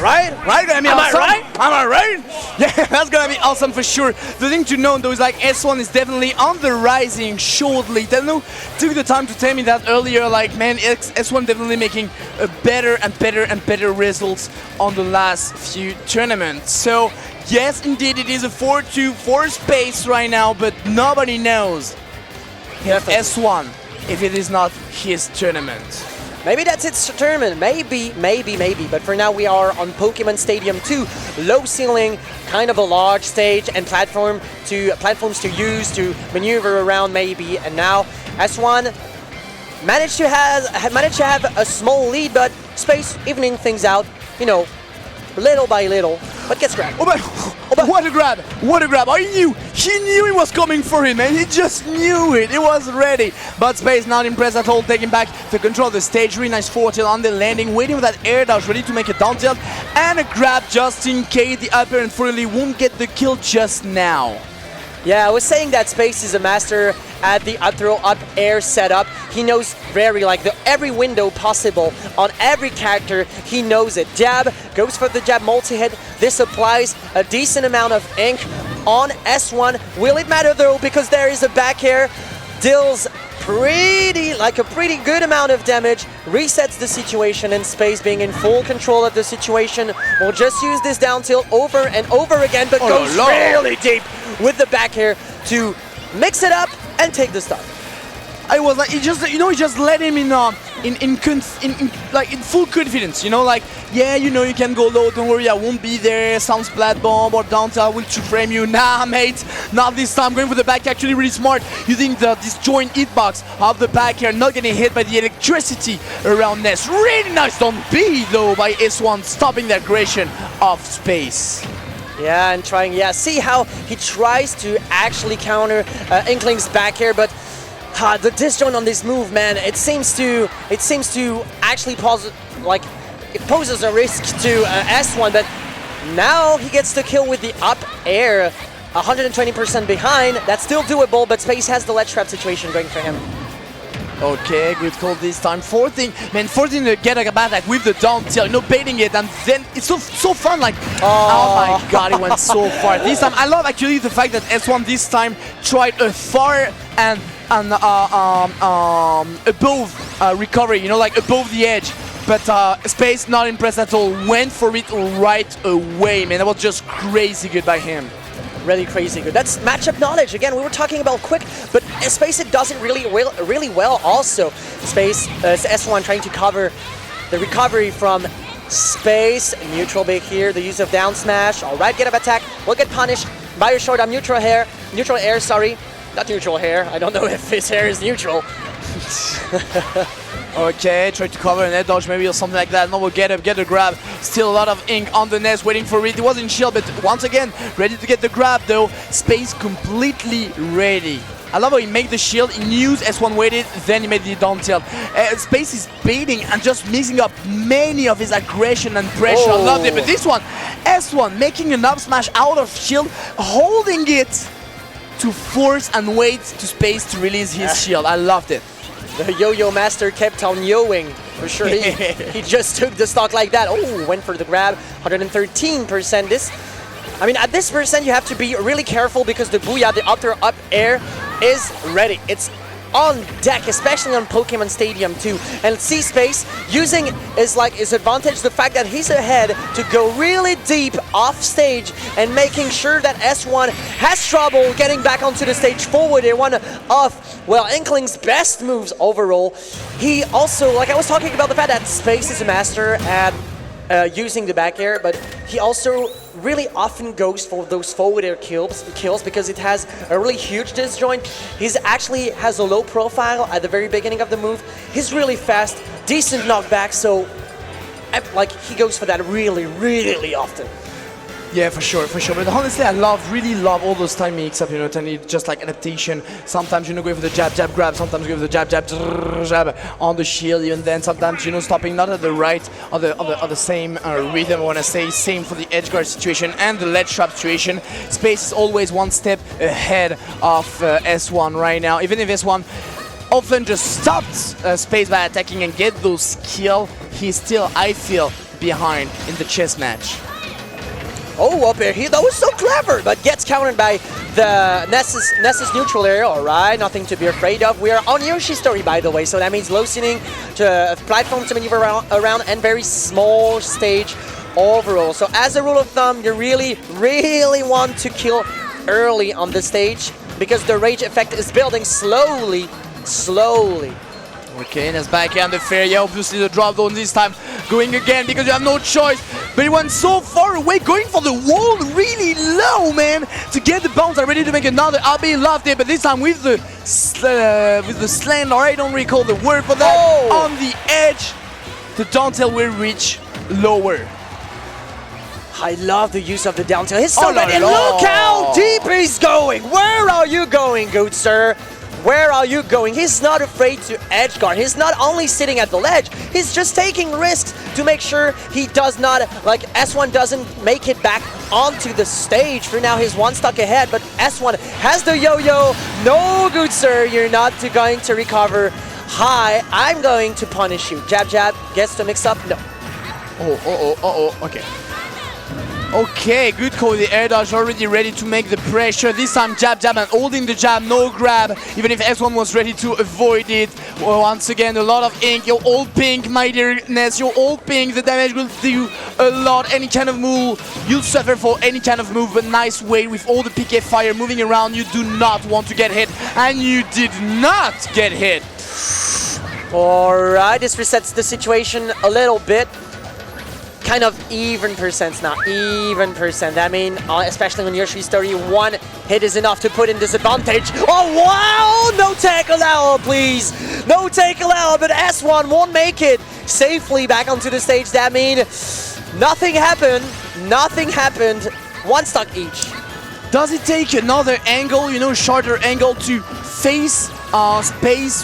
Right? Right? Gonna be Am awesome. I right? Am I right? Yeah, that's gonna be awesome for sure. The thing to know though is like S1 is definitely on the rising shortly. Tenu took the time to tell me that earlier. Like man, S1 definitely making a better and better and better results on the last few tournaments. So yes, indeed, it is a 4-2 for Space right now, but nobody knows if S1 if it is not his tournament. Maybe that's its tournament. Maybe. But for now, we are on Pokemon Stadium 2. Low ceiling, kind of a large stage, and platforms to use to maneuver around. Maybe. And now S1 managed to have a small lead, but Space evening things out. You know, little by little, but gets grabbed. Oh, but what a grab! What a grab! He knew it was coming for him, and he just knew it. He was ready. But Space not impressed at all, taking back the control of the stage. Really nice forward tilt on the landing, waiting for that air dash, ready to make a down tilt, and a grab just in case the upper unfortunately won't get the kill just now. Yeah, I was saying that Space is a master at the up throw, up air setup. He knows every window possible on every character. He knows it. Jab, goes for the jab multi-hit. This applies a decent amount of ink on S1. Will it matter though? Because there is a back air. Deals a pretty good amount of damage, resets the situation, and Space being in full control of the situation will just use this down tilt over and over again, but goes really deep with the back air to mix it up and take the stock. I was like, he just let him in full confidence, you know, like, yeah, you know, you can go low, don't worry, I won't be there, some splat bomb or down tilt will two-frame you. Nah, mate, not this time. Going for the back, actually really smart, using the disjoint hitbox of the back here, not getting hit by the electricity around Ness. Really nice on B though by S1, stopping the aggression of Space. Yeah, and see how he tries to actually counter Inkling's back air, but the disjoint on this move, man, it seems to actually it poses a risk to S1, but now he gets the kill with the up air, 120% behind. That's still doable, but Space has the ledge trap situation going for him. Okay, good call this time. Forcing to get a back with the down tilt, you know, baiting it, and then it's so fun, like, oh my god, it went so far. This time, I love actually the fact that S1 this time tried a far and above recovery, you know, like above the edge. But Space not impressed at all, went for it right away, man. That was just crazy good by him. Really crazy good. That's matchup knowledge. Again, we were talking about quick, but Space it does it really well also. Space, S1 trying to cover the recovery from Space. Neutral big here, the use of down smash. All right, get up attack. Will get punished by a short arm neutral air, sorry. Not neutral hair. I don't know if his hair is neutral. Okay, try to cover an head dodge maybe or something like that. No, we'll get a grab. Still a lot of ink on the Ness waiting for it. It wasn't shield, but once again, ready to get the grab though. Space completely ready. I love how he made the shield, he knew S1 waited, then he made the down tilt. Space is baiting and just mixing up many of his aggression and pressure. I loved it, but this one, S1 making an up smash out of shield, holding it to force and wait to Space to release his shield. I loved it. The yo-yo master kept on yoing, for sure. He just took the stock like that. Oh, went for the grab, 113%. At this percent, you have to be really careful because the Booyah, the up air, is ready. It's on deck, especially on Pokemon Stadium 2. And see Space using his advantage, the fact that he's ahead to go really deep off stage and making sure that S1 has trouble getting back onto the stage forward. One of, well, Inkling's best moves overall. He also, like I was talking about the fact that Space is a master at using the back air, but he also really often goes for those forward air kills because it has a really huge disjoint. He's actually has a low profile at the very beginning of the move. He's really fast, decent knockback, so he goes for that really often. Yeah, for sure. But honestly, I really love all those time mix up, you know, just like adaptation. Sometimes, you know, going for the jab, grab, sometimes going for the jab on the shield, and then sometimes, you know, stopping not at the right or the same rhythm, I want to say. Same for the edge guard situation and the ledge trap situation. Space is always one step ahead of S1 right now. Even if S1 often just stopped Space by attacking and get those kills, he's still, I feel, behind in the chess match. Oh, up here, that was so clever, but gets countered by the Ness's neutral area. All right, nothing to be afraid of. We are on Yoshi's story, by the way, so that means low ceiling to platform to maneuver around and very small stage overall. So as a rule of thumb, you really want to kill early on the stage because the rage effect is building slowly. Okay, Ness back here on the fair. Yeah, obviously the drop zone this time going again because you have no choice. But he went so far away, going for the wall really low, man, to get the bounce. I'm ready to make another. RB loved it, but this time with the slant, or I don't recall the word for that, on the edge. The down tilt will reach lower. I love the use of the down tilt. He's so ready. Look how deep he's going. Where are you going, good sir? Where are you going? He's not afraid to edge guard. He's not only sitting at the ledge, he's just taking risks to make sure he does not, like S1 doesn't make it back onto the stage. For now, he's one stock ahead, but S1 has the yo-yo. No, good sir, you're not going to recover. Hi, I'm going to punish you. Jab, jab, gets to mix up. No. Okay. Okay, good call. The air dodge already ready to make the pressure. This time jab, jab, and holding the jab, no grab. Even if S1 was ready to avoid it. Well, once again, a lot of ink. Your old pink, my dear Ness, your old pink. The damage will do a lot. Any kind of move, you'll suffer for any kind of move. But nice way with all the PK fire moving around. You do not want to get hit, and you did not get hit. All right, this resets the situation a little bit. Kind of even percents now, even percent. I mean, especially when Yoshi's story, one hit is enough to put in disadvantage. Oh, wow! No take allowed, please! No take allowed, but S1 won't make it safely back onto the stage. That means nothing happened. Nothing happened. One stock each. Does it take another angle, you know, shorter angle to face space,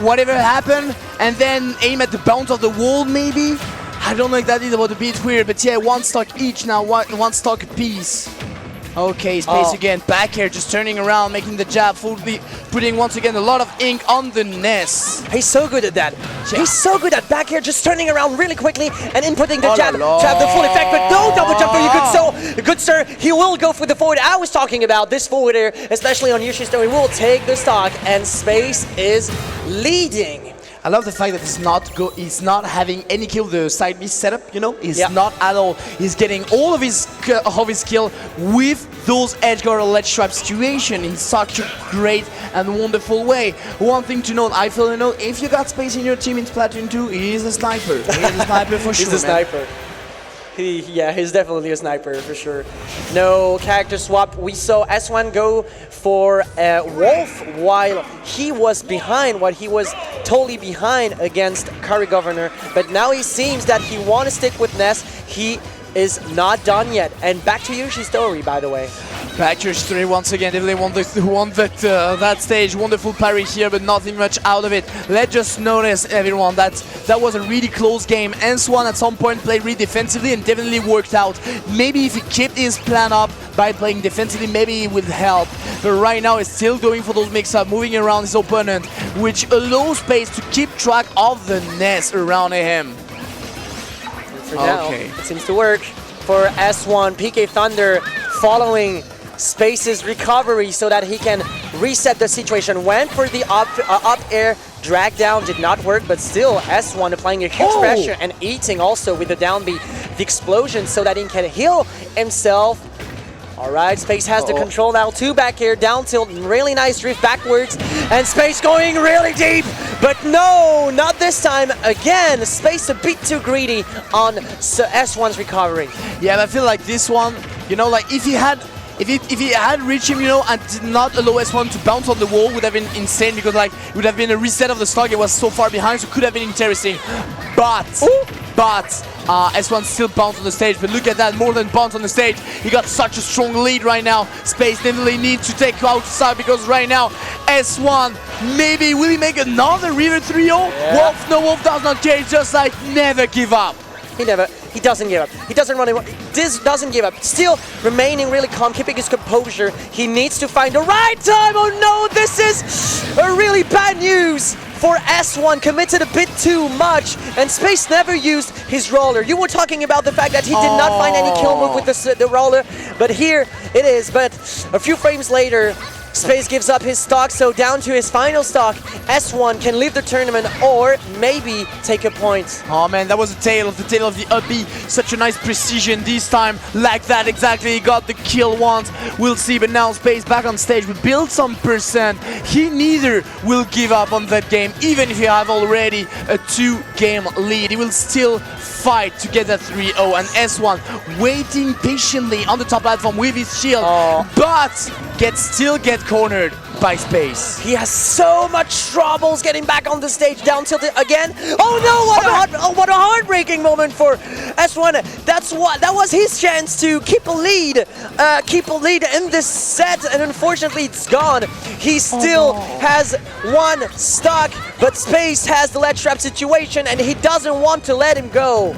whatever happened, and then aim at the bounce of the wall, maybe? I don't know if that is about a bit weird, but yeah, one stock each now, one stock apiece. Okay, space again, back here, just turning around, making the jab, putting once again a lot of ink on the Ness. He's so good at that. Yeah. He's so good at back here, just turning around really quickly and inputting the jab to have the full effect, but no double jump for you, good sir. He will go for the forward. I was talking about this forward air, especially on Yoshi's story. Will take the stock, and Space is leading. I love the fact that he's not having any kill the side B setup, you know? He's not at all. He's getting all of his kill with those edge guard ledge trap situation in such a great and wonderful way. One thing to note, I feel, you know, if you got Space in your team in Splatoon 2, he is a sniper. He is a sniper for sure, He's a sniper. Yeah, he's definitely a sniper for sure. No character swap. We saw S1 go for Wolf while he was behind, he was totally behind against Curry Governor. But now he seems that he wants to stick with Ness. He is not done yet. And back to Yoshi's story, by the way. Back to Yoshi's story once again. Definitely won that stage. Wonderful parry here, but nothing much out of it. Let's just notice, everyone, that was a really close game. S1 at some point played really defensively and definitely worked out. Maybe if he kept his plan up by playing defensively, maybe it would help. But right now, he's still going for those mix-up, moving around his opponent, which allows Space to keep track of the Ness around him. For now, it seems to work for S1. PK Thunder following Space's recovery so that he can reset the situation. Went for the up air drag down, did not work, but still S1 applying a huge pressure and eating also with the down B the explosion so that he can heal himself. All right, Space has the control now. Two back here, down tilt, really nice drift backwards, and Space going really deep, but no, not this time. Again, Space a bit too greedy on S1's recovery. Yeah, but I feel like this one, you know, like if he had reached him, you know, and did not allow S1 to bounce on the wall, would have been insane because like it would have been a reset of the stock. It was so far behind, so it could have been interesting. But S1 still bounced on the stage. But look at that, more than bounce on the stage. He got such a strong lead right now. Space definitely needs to take outside because right now S1 maybe will he make another River 3-0? Yeah. Wolf, no, Wolf does not care. It's just like never give up. He doesn't give up. He doesn't run away. Doesn't give up. Still remaining really calm, keeping his composure. He needs to find the right time. Oh no, this is a really bad news for S1 committed a bit too much, and Space never used his roller. You were talking about the fact that he did not find any kill move with the roller, but here it is. But a few frames later, Space gives up his stock, so down to his final stock, S1 can leave the tournament or maybe take a point. Oh man, that was the tail of the up B. Such a nice precision this time, like that exactly. He got the kill once, we'll see. But now Space back on stage, we build some percent. He neither will give up on that game, even if you have already a 2-game lead. He will still fight to get that 3-0, and S1 waiting patiently on the top platform with his shield, but still get cornered by Space. He has so much troubles getting back on the stage, down tilted again. Oh no, what a heartbreaking moment for S1. That was his chance to keep a lead in this set, and unfortunately it's gone. He still has one stock, but Space has the ledge trap situation and he doesn't want to let him go.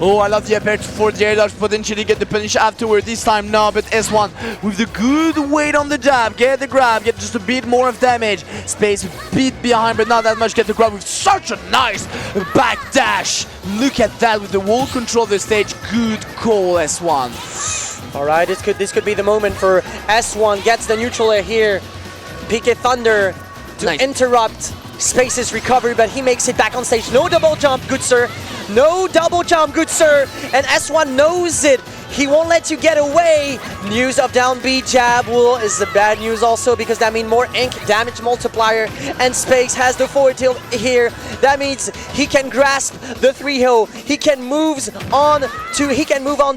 Oh, I love the approach for the air dodge, potentially get the punish afterward. This time no, but S1 with the good weight on the jab, get the grab, get just a bit more of damage. Space a bit behind, but not that much. Get the grab with such a nice back dash. Look at that with the wall control of the stage. Good call, S1. All right, this could be the moment for S1. Gets the neutral air here. PK Thunder to interrupt Space's recovery, but he makes it back on stage. No double jump, good sir. No double jump, good sir. And S1 knows it. He won't let you get away. News of down B jab is the bad news also, because that means more ink damage multiplier, and Space has the forward tilt here. That means he can grasp the 3-0. He can move on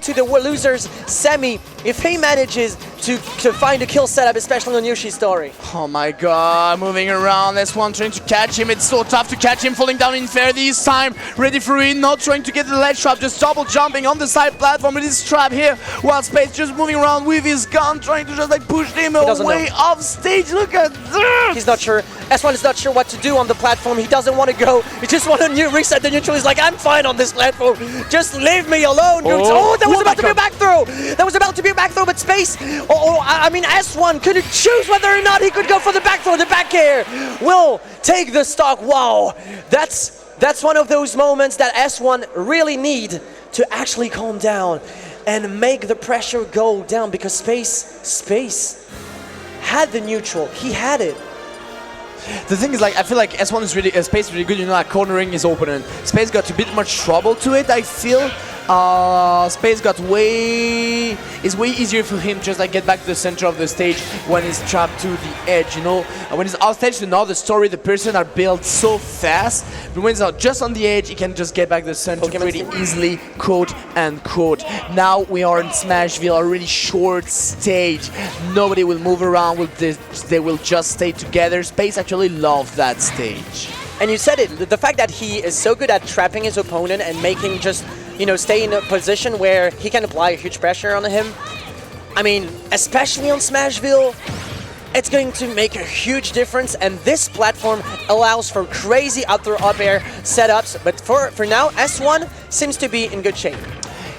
to the losers semi if he manages to find a kill setup, especially on Yoshi's story. Oh my god, moving around, S1 trying to catch him. It's so tough to catch him, falling down in fair this time. Ready for it, not trying to get the ledge trap, just double jumping on the side platform with his trap here, while Space just moving around with his gun, trying to just like push him away off stage. Look at that! He's not sure. S1 is not sure what to do on the platform. He doesn't want to go. He just wants to reset the neutral. He's like, I'm fine on this platform. Just leave me alone. Oh, that was about to be a back throw. That was about to be a back throw, but Space, I mean S1 could choose whether or not he could go for the back throw. The back air will take the stock. Wow, that's one of those moments that S1 really need to actually calm down and make the pressure go down, because Space had the neutral. He had it. The thing is, like, I feel like S1 is really, Space is really good, you know, at cornering his opponent. Space got a bit much trouble to it, I feel. Space got it's way easier for him just like get back to the center of the stage when he's trapped to the edge, you know. When he's off stage, another story, the person are built so fast, but when he's just on the edge, he can just get back to the center pretty easily, quote unquote. Now we are in Smashville, a really short stage. Nobody will move around, they will just stay together. Space actually loves that stage. And you said it, the fact that he is so good at trapping his opponent and making just, you know, stay in a position where he can apply a huge pressure on him. I mean, especially on Smashville, it's going to make a huge difference, and this platform allows for crazy up air setups, but for now, S1 seems to be in good shape.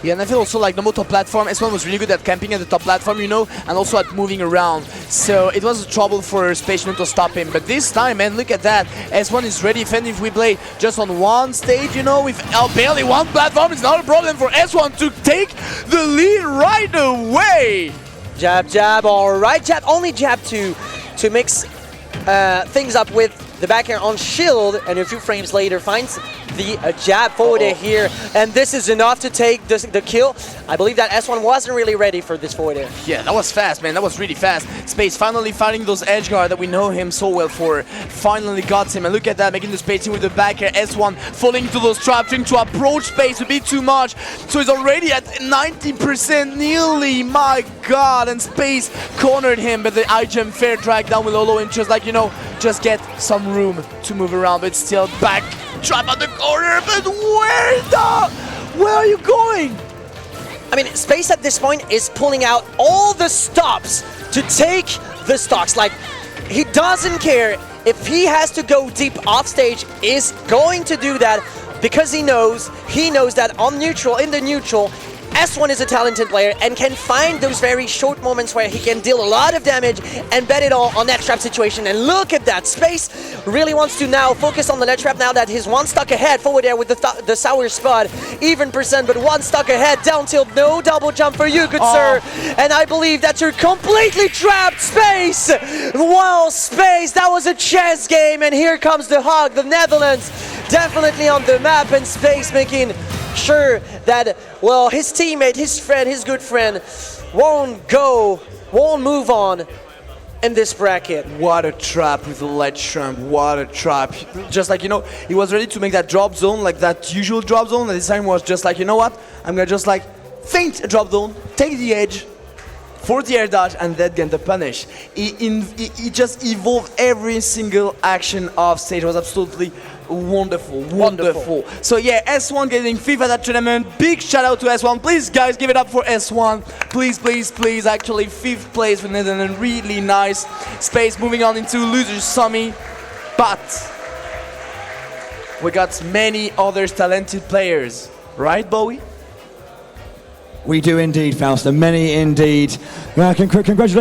Yeah, and I feel also like the top platform, S1 was really good at camping at the top platform, you know, and also at moving around. So it was a trouble for Space to stop him. But this time, man, look at that. S1 is ready, even if we play just on one stage, you know, with barely one platform, it's not a problem for S1 to take the lead right away. Jab, jab, all right, jab, only jab to mix things up with the back air on shield, and a few frames later finds the jab forward air here, and this is enough to take the kill. I believe that S1 wasn't really ready for this forward air. Yeah, that was fast, man. That was really fast. Space finally finding those edge guard that we know him so well for. Finally got him, and look at that, making the spacing with the back air. S1 falling into those traps, trying to approach Space a bit too much. So he's already at 90% nearly, my god, and Space cornered him, but the high jump fair drag down will allow him just like, you know, just get some room to move around, but still back trap at the corner. But where are you going? I mean, Space at this point is pulling out all the stops to take the stocks. Like, he doesn't care if he has to go deep off stage, is going to do that, because he knows that on neutral, in the neutral, S1 is a talented player and can find those very short moments where he can deal a lot of damage and bet it all on that trap situation. And look at that. Space really wants to now focus on the net trap now that he's one stock ahead forward there with the sour spot. Even percent, but one stock ahead. Down tilt, no double jump for you, good sir. And I believe that you're completely trapped, Space. Well, Space, that was a chess game. And here comes the hug, the Netherlands. Definitely on the map, and Space making sure that, well, his teammate, his friend, his good friend won't move on in this bracket. What a trap with the ledge shrimp, what a trap. Just like, you know, he was ready to make that drop zone, like that usual drop zone, and this time was just like, you know what, I'm gonna just like feint a drop zone, take the edge, for the air dodge, and then get the punish. He just evolved every single action of stage. It was absolutely wonderful. So yeah, S1 getting 5th at that tournament. Big shout out to S1. Please guys, give it up for S1. Please. Actually 5th place for Netherlands, really nice. Space moving on into losers semi. But we got many other talented players, right Bowie? We do indeed, Fausto. Many indeed. Congratulations.